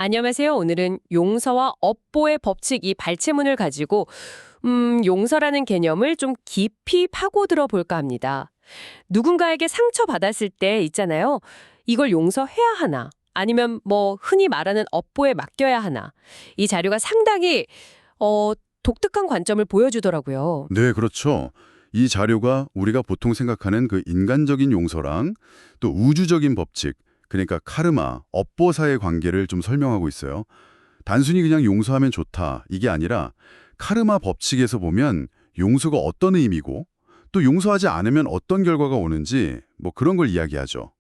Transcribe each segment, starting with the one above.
안녕하세요. 오늘은 용서와 업보의 법칙 이 발췌문을 가지고 용서라는 개념을 좀 깊이 파고들어 볼까 합니다. 누군가에게 상처받았을 때 있잖아요. 이걸 용서해야 하나? 아니면 뭐 흔히 말하는 업보에 맡겨야 하나? 이 자료가 상당히 독특한 관점을 보여주더라고요. 네, 그렇죠. 이 자료가 우리가 보통 생각하는 그 인간적인 용서랑 또 우주적인 법칙, 그러니까 카르마, 업보사의 관계를 좀 설명하고 있어요. 단순히 그냥 용서하면 좋다, 이게 아니라 카르마 법칙에서 보면 용서가 어떤 의미고 또 용서하지 않으면 어떤 결과가 오는지 뭐 그런 걸 이야기하죠.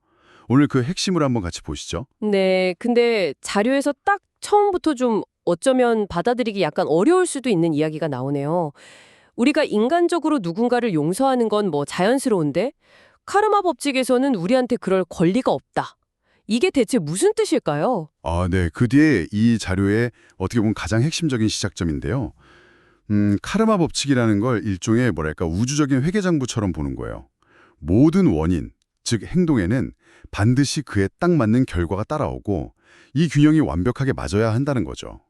오늘 그 핵심을 한번 같이 보시죠. 네, 근데 자료에서 딱 처음부터 좀 어쩌면 받아들이기 약간 어려울 수도 있는 이야기가 나오네요. 우리가 인간적으로 누군가를 용서하는 건 뭐 자연스러운데 카르마 법칙에서는 우리한테 그럴 권리가 없다. 이게 대체 무슨 뜻일까요? 네. 그 뒤에 이 자료의 어떻게 보면 가장 핵심적인 시작점인데요. 카르마 법칙이라는 걸 일종의 뭐랄까 우주적인 회계장부처럼 보는 거예요. 모든 원인, 즉 행동에는 반드시 그에 딱 맞는 결과가 따라오고 이 균형이 완벽하게 맞아야 한다는 거죠.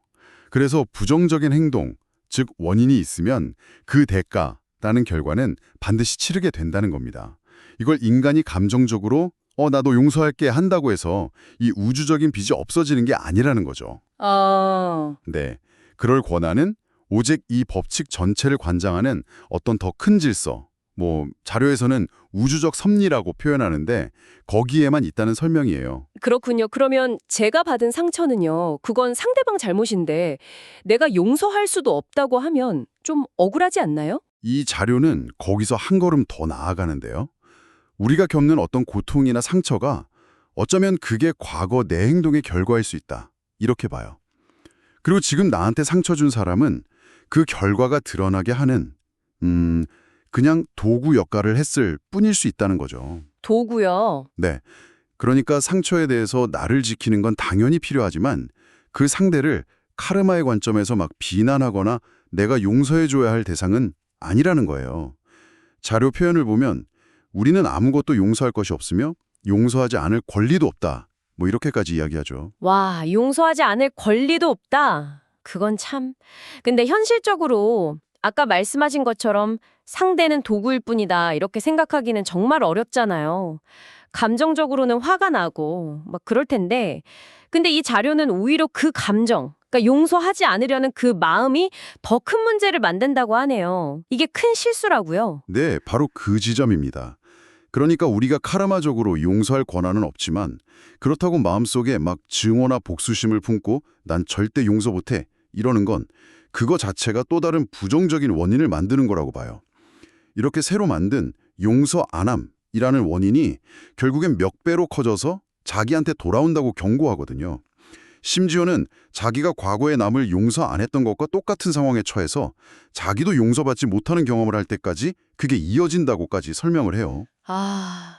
그래서 부정적인 행동, 즉 원인이 있으면 그 대가라는 결과는 반드시 치르게 된다는 겁니다. 이걸 인간이 감정적으로 나도 용서할게 한다고 해서 이 우주적인 빚이 없어지는 게 아니라는 거죠. 아, 네. 그럴 권한은 오직 이 법칙 전체를 관장하는 어떤 더 큰 질서, 뭐 자료에서는 우주적 섭리라고 표현하는데 거기에만 있다는 설명이에요. 그렇군요. 그러면 제가 받은 상처는요. 그건 상대방 잘못인데 내가 용서할 수도 없다고 하면 좀 억울하지 않나요? 이 자료는 거기서 한 걸음 더 나아가는데요. 우리가 겪는 어떤 고통이나 상처가 어쩌면 그게 과거 내 행동의 결과일 수 있다. 이렇게 봐요. 그리고 지금 나한테 상처 준 사람은 그 결과가 드러나게 하는 그냥 도구 역할을 했을 뿐일 수 있다는 거죠. 도구요. 네. 그러니까 상처에 대해서 나를 지키는 건 당연히 필요하지만 그 상대를 카르마의 관점에서 막 비난하거나 내가 용서해줘야 할 대상은 아니라는 거예요. 자료 표현을 보면 우리는 아무것도 용서할 것이 없으며 용서하지 않을 권리도 없다. 뭐 이렇게까지 이야기하죠. 와, 용서하지 않을 권리도 없다. 그건 참. 근데 현실적으로 아까 말씀하신 것처럼 상대는 도구일 뿐이다. 이렇게 생각하기는 정말 어렵잖아요. 감정적으로는 화가 나고 막 그럴 텐데. 근데 이 자료는 오히려 그 감정, 그러니까 용서하지 않으려는 그 마음이 더 큰 문제를 만든다고 하네요. 이게 큰 실수라고요. 네, 바로 그 지점입니다. 그러니까 우리가 카르마적으로 용서할 권한은 없지만 그렇다고 마음속에 막 증오나 복수심을 품고 난 절대 용서 못해 이러는 건 그거 자체가 또 다른 부정적인 원인을 만드는 거라고 봐요. 이렇게 새로 만든 용서 안함이라는 원인이 결국엔 몇 배로 커져서 자기한테 돌아온다고 경고하거든요. 심지어는 자기가 과거에 남을 용서 안 했던 것과 똑같은 상황에 처해서 자기도 용서받지 못하는 경험을 할 때까지 그게 이어진다고까지 설명을 해요. 아,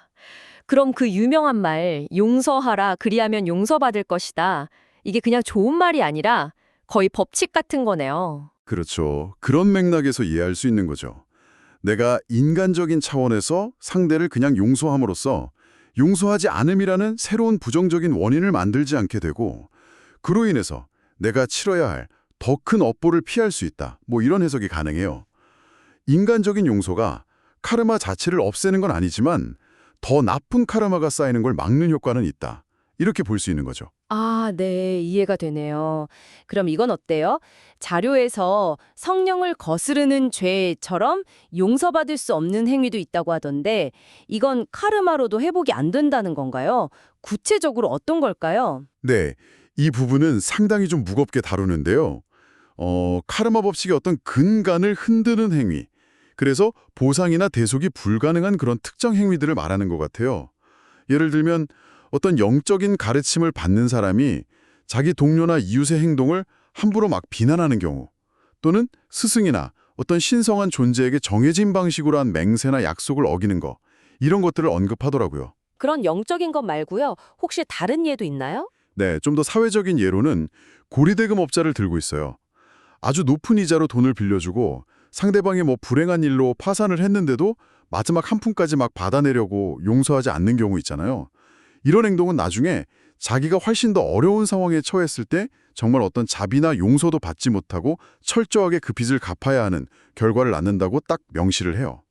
그럼 그 유명한 말, 용서하라, 그리하면 용서받을 것이다. 이게 그냥 좋은 말이 아니라 거의 법칙 같은 거네요. 그렇죠. 그런 맥락에서 이해할 수 있는 거죠. 내가 인간적인 차원에서 상대를 그냥 용서함으로써 용서하지 않음이라는 새로운 부정적인 원인을 만들지 않게 되고 그로 인해서 내가 치러야 할 더 큰 업보를 피할 수 있다. 뭐 이런 해석이 가능해요. 인간적인 용서가 카르마 자체를 없애는 건 아니지만 더 나쁜 카르마가 쌓이는 걸 막는 효과는 있다. 이렇게 볼 수 있는 거죠. 아, 네, 이해가 되네요. 그럼 이건 어때요? 자료에서 성령을 거스르는 죄처럼 용서받을 수 없는 행위도 있다고 하던데 이건 카르마로도 회복이 안 된다는 건가요? 구체적으로 어떤 걸까요? 네, 이 부분은 상당히 좀 무겁게 다루는데요. 카르마 법칙의 어떤 근간을 흔드는 행위, 그래서 보상이나 대속이 불가능한 그런 특정 행위들을 말하는 것 같아요. 예를 들면 어떤 영적인 가르침을 받는 사람이 자기 동료나 이웃의 행동을 함부로 막 비난하는 경우, 또는 스승이나 어떤 신성한 존재에게 정해진 방식으로 한 맹세나 약속을 어기는 거, 이런 것들을 언급하더라고요. 그런 영적인 것 말고요. 혹시 다른 예도 있나요? 네, 좀 더 사회적인 예로는 고리대금업자를 들고 있어요. 아주 높은 이자로 돈을 빌려주고 상대방이 뭐 불행한 일로 파산을 했는데도 마지막 한 푼까지 막 받아내려고 용서하지 않는 경우 있잖아요. 이런 행동은 나중에 자기가 훨씬 더 어려운 상황에 처했을 때 정말 어떤 자비나 용서도 받지 못하고 철저하게 그 빚을 갚아야 하는 결과를 낳는다고 딱 명시를 해요.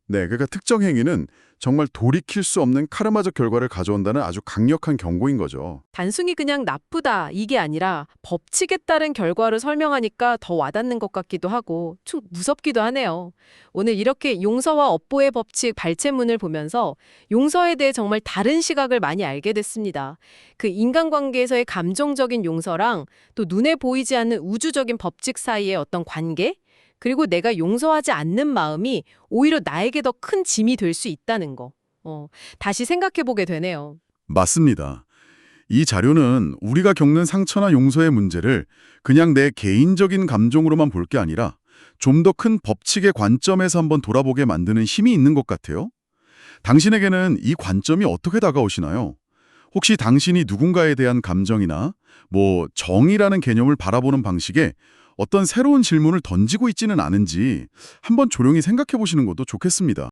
네, 그러니까 특정 행위는 정말 돌이킬 수 없는 카르마적 결과를 가져온다는 아주 강력한 경고인 거죠. 단순히 그냥 나쁘다 이게 아니라 법칙에 따른 결과를 설명하니까 더 와닿는 것 같기도 하고 좀 무섭기도 하네요. 오늘 이렇게 용서와 업보의 법칙 발췌문을 보면서 용서에 대해 정말 다른 시각을 많이 알게 됐습니다. 그 인간관계에서의 감정적인 용서랑 또 눈에 보이지 않는 우주적인 법칙 사이의 어떤 관계? 그리고 내가 용서하지 않는 마음이 오히려 나에게 더 큰 짐이 될 수 있다는 거. 다시 생각해보게 되네요. 맞습니다. 이 자료는 우리가 겪는 상처나 용서의 문제를 그냥 내 개인적인 감정으로만 볼 게 아니라 좀 더 큰 법칙의 관점에서 한번 돌아보게 만드는 힘이 있는 것 같아요. 당신에게는 이 관점이 어떻게 다가오시나요? 혹시 당신이 누군가에 대한 감정이나 정의라는 개념을 바라보는 방식에 어떤 새로운 질문을 던지고 있지는 않은지 한번 조용히 생각해 보시는 것도 좋겠습니다.